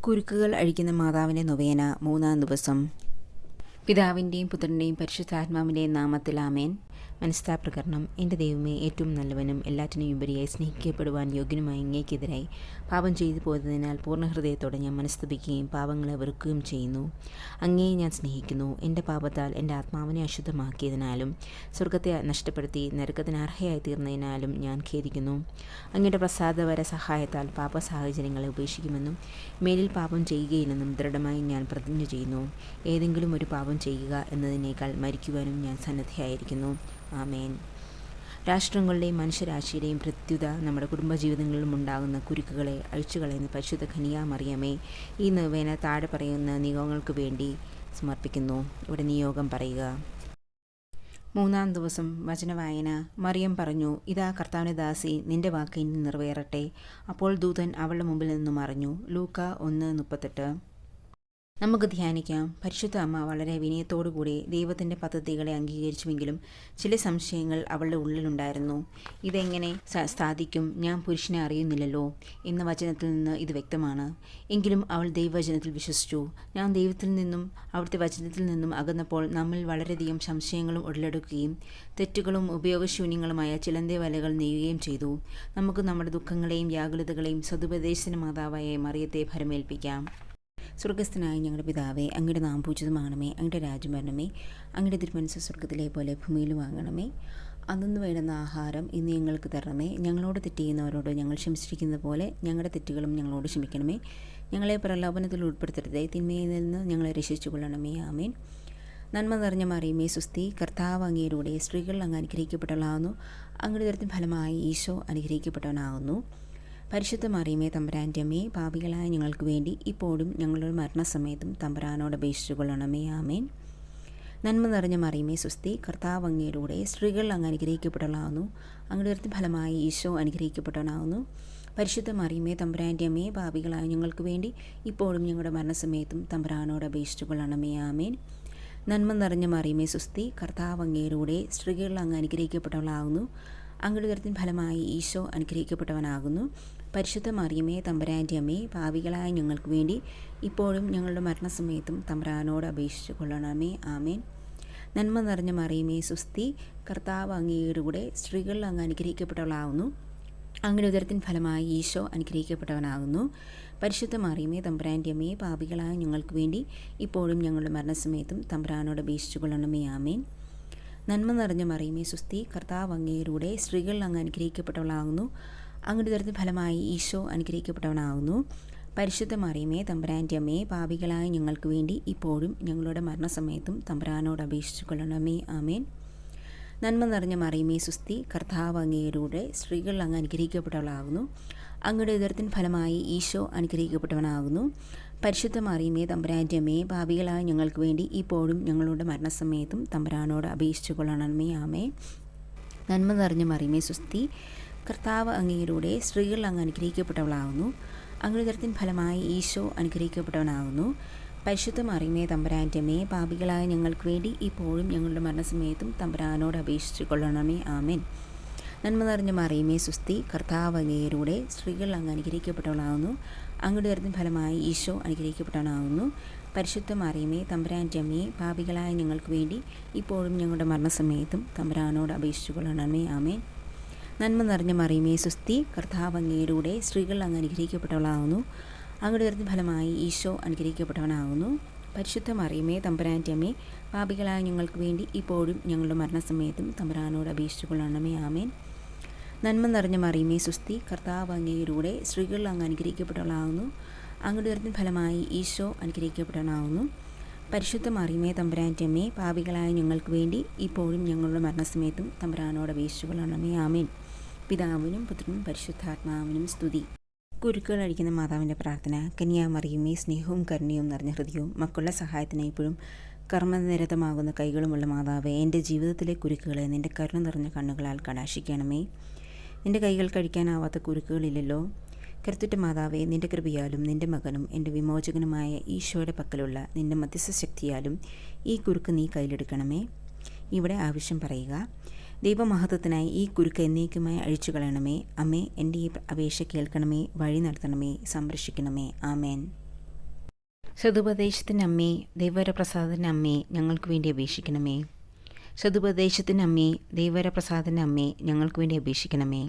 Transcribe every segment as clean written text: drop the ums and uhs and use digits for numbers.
കുരുക്കുകൾ അഴിക്കുന്ന മാതാവിൻ്റെ നൊവേന 3-ാം ദിവസം. പിതാവിൻ്റെയും പുത്രൻ്റെയും പരിശുദ്ധാത്മാവിൻ്റെയും നാമത്തിൽ ആമേൻ. മനസ്താപ്രകരണം. എൻ്റെ ദൈവമേ, ഏറ്റവും നല്ലവനും എല്ലാറ്റിനും ഉപരിയായി സ്നേഹിക്കപ്പെടുവാൻ യോഗ്യനുമായ അങ്ങേക്കെതിരായി പാപം ചെയ്തു പോയതിനാൽ പൂർണ്ണ ഹൃദയത്തോടെ ഞാൻ മനസ്തപിക്കുകയും പാപങ്ങളെ വെറുക്കുകയും ചെയ്യുന്നു. അങ്ങയെ ഞാൻ സ്നേഹിക്കുന്നു. എൻ്റെ പാപത്താൽ എൻ്റെ ആത്മാവിനെ അശുദ്ധമാക്കിയതിനാലും സ്വർഗത്തെ നഷ്ടപ്പെടുത്തി നരകത്തിന് അർഹയായി തീർന്നതിനാലും ഞാൻ ഖേദിക്കുന്നു. അങ്ങയുടെ പ്രസാദവര സഹായത്താൽ പാപ സാഹചര്യങ്ങളെ ഉപേക്ഷിക്കുമെന്നും മേലിൽ പാപം ചെയ്യുകയില്ലെന്നും ദൃഢമായി ഞാൻ പ്രതിജ്ഞ ചെയ്യുന്നു. ഏതെങ്കിലും ഒരു പാപം ചെയ്യുക എന്നതിനേക്കാൾ മരിക്കുവാനും ഞാൻ സന്നദ്ധയായിരിക്കുന്നു. ആമേൻ. രാഷ്ട്രങ്ങളുടെയും മനുഷ്യരാശിയുടെയും പ്രത്യുത നമ്മുടെ കുടുംബജീവിതങ്ങളിലും ഉണ്ടാകുന്ന കുരുക്കുകളെ അഴിച്ചുകളയുന്ന പരിശുദ്ധ കന്യാമറിയമേ, ഈ നൊവേന താഴെ പറയുന്ന നിയോഗങ്ങൾക്ക് വേണ്ടി സമർപ്പിക്കുന്നു. ഇവിടെ നിയോഗം പറയുക. 3-ാം ദിവസം. വചനവായന. മറിയം പറഞ്ഞു, ഇതാ കർത്താവിൻ്റെ ദാസി, നിന്റെ വാക്ക് ഇനി നിറവേറട്ടെ. അപ്പോൾ ദൂതൻ അവളുടെ മുമ്പിൽ നിന്നും മറഞ്ഞു. ലൂക്ക 1:38. നമുക്ക് ധ്യാനിക്കാം. പരിശുദ്ധ അമ്മ വളരെ വിനയത്തോടുകൂടി ദൈവത്തിൻ്റെ പദ്ധതികളെ അംഗീകരിച്ചുവെങ്കിലും ചില സംശയങ്ങൾ അവളുടെ ഉള്ളിലുണ്ടായിരുന്നു. ഇതെങ്ങനെ സാധിക്കും? ഞാൻ പുരുഷനെ അറിയുന്നില്ലല്ലോ എന്ന വചനത്തിൽ നിന്ന് ഇത് വ്യക്തമാണ്. എങ്കിലും അവൾ ദൈവവചനത്തിൽ വിശ്വസിച്ചു. ഞാൻ ദൈവത്തിൽ നിന്നും അവിടുത്തെ വചനത്തിൽ നിന്നും അകന്നപ്പോൾ നമ്മിൽ വളരെയധികം സംശയങ്ങളും ഉടലെടുക്കുകയും തെറ്റുകളും ഉപയോഗശൂന്യങ്ങളുമായ ചിലന്തി വലകൾ നെയ്യുകയും ചെയ്തു. നമുക്ക് നമ്മുടെ ദുഃഖങ്ങളെയും വ്യാകുലതകളെയും സതുപദേശന മാതാവായ മറിയത്തെ ഭരമേൽപ്പിക്കാം. സ്വർഗസ്ഥനായ ഞങ്ങളുടെ പിതാവേ, അങ്ങയുടെ നാമം പൂജിതമാകണമേ. അങ്ങയുടെ രാജ്യം വരണമേ. അങ്ങയുടെ തിരുമനസ്സ് സ്വർഗത്തിലെ പോലെ ഭൂമിയിലും ആകണമേ. അന്നു വേണ്ടുന്ന ആഹാരം ഇന്ന് ഞങ്ങൾക്ക് തരണമേ. ഞങ്ങളോട് തെറ്റ് ചെയ്യുന്നവരോട് ഞങ്ങൾ ക്ഷമിച്ചിരിക്കുന്നത് പോലെ ഞങ്ങളുടെ തെറ്റുകളും ഞങ്ങളോട് ക്ഷമിക്കണമേ. ഞങ്ങളെ പ്രലോഭനത്തിൽ ഉൾപ്പെടുത്തരുതേ, തിന്മയിൽ നിന്ന് ഞങ്ങളെ രക്ഷിച്ചു കൊള്ളണമേ. ആമേൻ. നന്മ നിറഞ്ഞ മറിയമേ, സുസ്തി, കർത്താവ് അങ്ങയുടെ സ്ത്രീകൾ അങ്ങ് അനുഗ്രഹിക്കപ്പെട്ടവളാകുന്നു. അങ്ങയുടെ ഉദരത്തിൻ ഫലമായി ഈശോ അനുഗ്രഹിക്കപ്പെട്ടവനാകുന്നു. പരിശുദ്ധ മറിയമേ, തമ്പുരാൻ്റെ അമ്മേ, പാപികളായ ഞങ്ങൾക്ക് വേണ്ടി ഇപ്പോഴും ഞങ്ങളുടെ മരണസമയത്തും തമ്പുരാനോട് അപേക്ഷിച്ചു കൊള്ളണമേ. ആമേൻ. നന്മ നിറഞ്ഞ മറിയമേ, സുസ്തി, കർത്താവ് അങ്ങയുടെ സ്ത്രീകൾ അങ്ങ് അനുഗ്രഹിക്കപ്പെട്ടവളാകുന്നു. അങ്ങയുടെ ഉദരത്തിൻ ഫലമായി ഈശോ അനുഗ്രഹിക്കപ്പെട്ടവനാകുന്നു. പരിശുദ്ധ മറിയമേ, തമ്പുരാൻ്റെ അമ്മേ, പാപികളായ ഞങ്ങൾക്ക് വേണ്ടി ഇപ്പോഴും ഞങ്ങളുടെ മരണസമയത്തും തമ്പുരാനോട് അപേക്ഷിച്ചു കൊള്ളണമേ. ആമേൻ. നന്മ നിറഞ്ഞ മറിയമേ, സുസ്തി, കർത്താവ് അങ്ങയുടെ സ്ത്രീകൾ അങ്ങ് അനുഗ്രഹിക്കപ്പെട്ടവളാകുന്നു. അങ്ങയുടെ ഉദരത്തിൻ ഫലമായി ഈശോ അനുഗ്രഹിക്കപ്പെട്ടവനാകുന്നു. പരിശുദ്ധ മറിയമേ, തമ്പുരാൻ്റെ അമ്മേ, പാപികളായ ഞങ്ങൾക്ക് വേണ്ടി ഇപ്പോഴും ഞങ്ങളുടെ മരണസമയത്തും തമ്പുരാനോട് അപേക്ഷിച്ചു കൊള്ളണമേ. ആമേൻ. നന്മ നിറഞ്ഞ മറിയമേ, സുസ്തി, കർത്താവ് അങ്ങയുടെ സ്ത്രീകൾ അങ്ങ് അനുഗ്രഹിക്കപ്പെട്ടവളാകുന്നു. അങ്ങയുടെ ഉദരത്തിൻ ഫലമായി ഈശോ അനുഗ്രഹിക്കപ്പെട്ടവനാകുന്നു. പരിശുദ്ധ മറിയമേ, തമ്പുരാൻ്റെ അമ്മേ, പാപികളായ ഞങ്ങൾക്ക് വേണ്ടി ഇപ്പോഴും ഞങ്ങളുടെ മരണസമയത്തും തമ്പുരാനോട് അപേക്ഷിച്ചു കൊള്ളണമേ. ആമേൻ. നന്മ നിറഞ്ഞ മറിയമേ, സുസ്തി, കർത്താവ് അങ്ങയുടെ സ്ത്രീകൾ അങ്ങ് അനുഗ്രഹിക്കപ്പെട്ടവളാകുന്നു. അങ്ങയുടെ ഉദരത്തിൻ ഫലമായി ഈശോ അനുഗ്രഹിക്കപ്പെട്ടവനാകുന്നു. പരിശുദ്ധ മറിയമേ, തമ്പുരാൻ്റെ അമ്മേ, പാപികളായ ഞങ്ങൾക്ക് വേണ്ടി ഇപ്പോഴും ഞങ്ങളുടെ മരണസമയത്തും തമ്പുരാനോട് അപേക്ഷിച്ചു കൊള്ളണമേ. ആമേൻ. നന്മ നിറഞ്ഞ മറിയമേ, സുസ്തി, കർത്താവ് അങ്ങയുടെ സ്ത്രീകൾ അങ്ങ് അനുഗ്രഹിക്കപ്പെട്ടവളാകുന്നു. അങ്ങയുടെ ഉദരത്തിൻ ഫലമായി ഈശോ അനുഗ്രഹിക്കപ്പെട്ടവനാകുന്നു. പരിശുദ്ധ മറിയമേ, തമ്പുരാൻ്റെ അമ്മേ, പാപികളായ ഞങ്ങൾക്ക് വേണ്ടി ഇപ്പോഴും ഞങ്ങളുടെ മരണസമയത്തും തമ്പുരാനോട് അപേക്ഷിച്ചു കൊള്ളണമേ. ആമേൻ. നന്മ നിറഞ്ഞ മറിയമേ, സുസ്തി, കർത്താവ് അങ്ങയുടെ സ്ത്രീകൾ അങ്ങ് അനുഗ്രഹിക്കപ്പെട്ടവളാകുന്നു. അങ്ങയുടെ ഉദരത്തിൻ ഫലമായി ഈശോ അനുഗ്രഹിക്കപ്പെട്ടവനാകുന്നു. പരിശുദ്ധ മറിയമേ, തമ്പുരാൻ്റെ അമ്മേ, പാപികളായ ഞങ്ങൾക്ക് വേണ്ടി ഇപ്പോഴും ഞങ്ങളുടെ മരണസമയത്തും തമ്പുരാനോട് അപേക്ഷിച്ചു കൊള്ളണമേ. ആമേൻ. നന്മ നിറഞ്ഞ മറിയമേ, സുസ്തി, കർത്താവ് അങ്ങയുടെ സ്ത്രീകൾ അങ്ങ് അനുഗ്രഹിക്കപ്പെട്ടവളാകുന്നു. അങ്ങയുടെ ഉദരത്തിൻ ഫലമായി ഈശോ അനുഗ്രഹിക്കപ്പെട്ടവനാകുന്നു. പരിശുദ്ധ മറിയമേ, തമ്പുരാൻ്റെ അമ്മേ, പാപികളായ ഞങ്ങൾക്ക് വേണ്ടി ഇപ്പോഴും ഞങ്ങളുടെ മരണസമയത്തും തമ്പുരാനോട് അപേക്ഷിച്ചു കൊള്ളണമേ. ആമേൻ. നന്മ നിറഞ്ഞ മറിയമേ, സുസ്തി, കർത്താവ് അങ്ങയുടെ സ്ത്രീകൾ അങ്ങ് അനുഗ്രഹിക്കപ്പെട്ടവളാകുന്നു. അങ്ങയുടെ ഉദരത്തിൻ ഫലമായി ഈശോ അനുഗ്രഹിക്കപ്പെട്ടവനാകുന്നു. പരിശുദ്ധ മറിയമേ, തമ്പുരാൻ്റെ അമ്മേ, പാപികളായ ഞങ്ങൾക്ക് വേണ്ടി ഇപ്പോഴും ഞങ്ങളുടെ മരണസമയത്തും തമ്പുരാനോട് അപേക്ഷിച്ചു കൊള്ളണമേ. ആമേൻ. നന്മ നിറഞ്ഞ മറിയമേ, സുസ്തി, കർത്താവ് അങ്ങയുടെ സ്ത്രീകൾ അങ്ങ് അനുഗ്രഹിക്കപ്പെട്ടവളാകുന്നു. അങ്ങയുടെ ഉദരത്തിൻ ഫലമായി ഈശോ അനുഗ്രഹിക്കപ്പെട്ടവനാകുന്നു. പരിശുദ്ധ മറിയമേ, തമ്പുരാൻ്റെ അമ്മേ, പാപികളായ ഞങ്ങൾക്ക് വേണ്ടി ഇപ്പോഴും ഞങ്ങളുടെ മരണസമയത്തും തമ്പുരാനോട് അപേക്ഷിച്ചു കൊള്ളണമേ. ആമേൻ. പിതാവിനും പുത്രനും പരിശുദ്ധാത്മാവിനും സ്തുതി. കുരുക്കുകൾ അഴിക്കുന്ന മാതാവിൻ്റെ പ്രാർത്ഥന. കന്യാമറിയമേ, സ്നേഹവും കരുണയും നിറഞ്ഞ ഹൃദയവും മക്കളുടെ സഹായത്തിനായി ഇപ്പോഴും കർമ്മനിരതമാകുന്ന കൈകളുമുള്ള മാതാവേ, എൻ്റെ ജീവിതത്തിലെ കുരുക്കുകളെ നിൻ്റെ കരുണ നിറഞ്ഞ കണ്ണുകളാൽ കടാക്ഷിക്കണമേ. നിൻ്റെ കൈകൾ കഴിക്കാനാവാത്ത കുരുക്കുകളില്ലല്ലോ. കരുത്തുറ്റ മാതാവേ, നിൻ്റെ കൃപയാലും നിൻ്റെ മകനും എൻ്റെ വിമോചകനുമായ ഈശോയുടെ പക്കലുള്ള നിൻ്റെ മധ്യസ്ഥ ശക്തിയാലും ഈ കുരുക്ക് നീ കയ്യിലെടുക്കണമേ. ഇവിടെ ആവശ്യം പറയുക. ദൈവമഹത്വത്തിനായി ഈ കുരുക്ക് എന്നേക്കുമായി അഴിച്ചു കളയണമേ. അമ്മേ, എൻ്റെ ഈ അപേക്ഷ കേൾക്കണമേ, വഴി നടത്തണമേ, സംരക്ഷിക്കണമേ. ആമേൻ. സതുപദേശത്തിൻ്റെ അമ്മേ, ദൈവവരപ്രസാദത്തിൻ്റെ അമ്മേ, ഞങ്ങൾക്ക് വേണ്ടി അപേക്ഷിക്കണമേ. സതുപദേശത്തിൻ്റെ അമ്മേ, ദൈവവരപ്രസാദത്തിൻ്റെ അമ്മേ, ഞങ്ങൾക്ക് വേണ്ടി അപേക്ഷിക്കണമേ.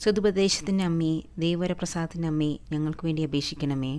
സതുപദേശത്തിൻ്റെ അമ്മേ, ദൈവവരപ്രസാദത്തിൻ്റെ അമ്മേ, ഞങ്ങൾക്ക് വേണ്ടി അപേക്ഷിക്കണമേ.